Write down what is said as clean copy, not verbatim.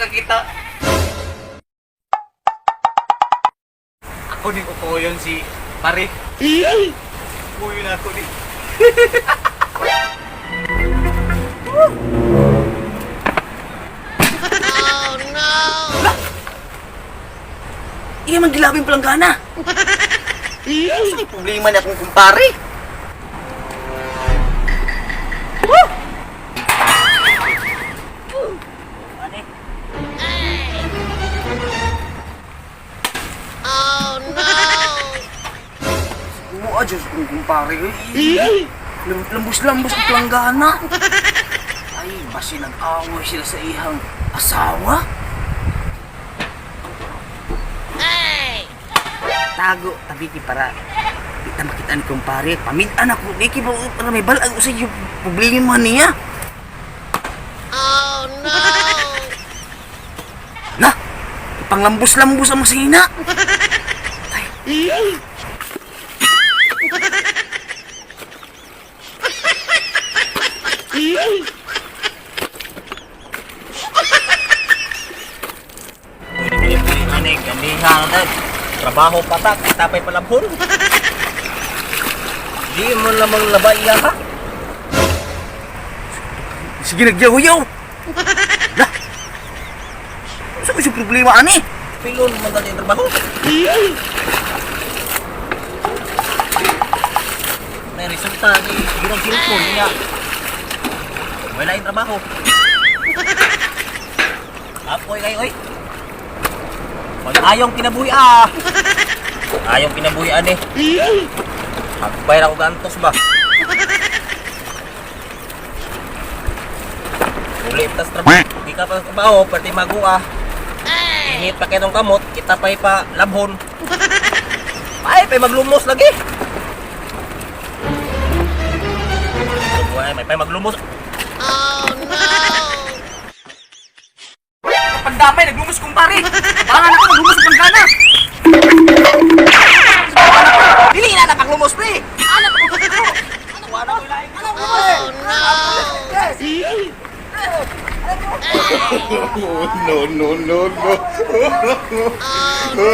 makakita. Ako din ko yun si pare. Kuyo na ako din. Oh no! Iya man gilabing palanggana. Ano may problema na akong kumpare? Oh no! Oo, Diyos kong kumpare. Lambos-lambos ang palanggana. Ay, basi nag-away sila sa ihang asawa. Tago, tabi ki para kita makita ni kumpare. Pamitan ako, di ki ba para may balag sa iyo problema niya. Oh no! Na, panglambos-lambos ang masina. Ay. Pili-pili aning ganihang trabaho patak, tapay palabhon. Di mo lamang labay ha. Sige, nagyaw-yaw. Lah. Saan ko yung problema, ani? Pilon mo dati yung trabaho. May resulta ni Girong Silpon niya. Wala yung trabaho. Apoy kayo, oy. Pag ayong kinabuhi ayong kinabuhi ani. Magbayar ako gantos ba? Ulit tas trabaho. Di ka pa trabaho, pati magua. Init pa kayo ng kamot, kita pa labhon. Ay, pa maglumos lagi. Ay, may pa maglumos. Oh no! Pagdamay, naglumos kumpare. Bangan ako, naglumos sa panggana. Dili na napaglumos, pre. Ano pa ko dito? Ano wala ko laing? Oh no! No, no, no, no. Oh no!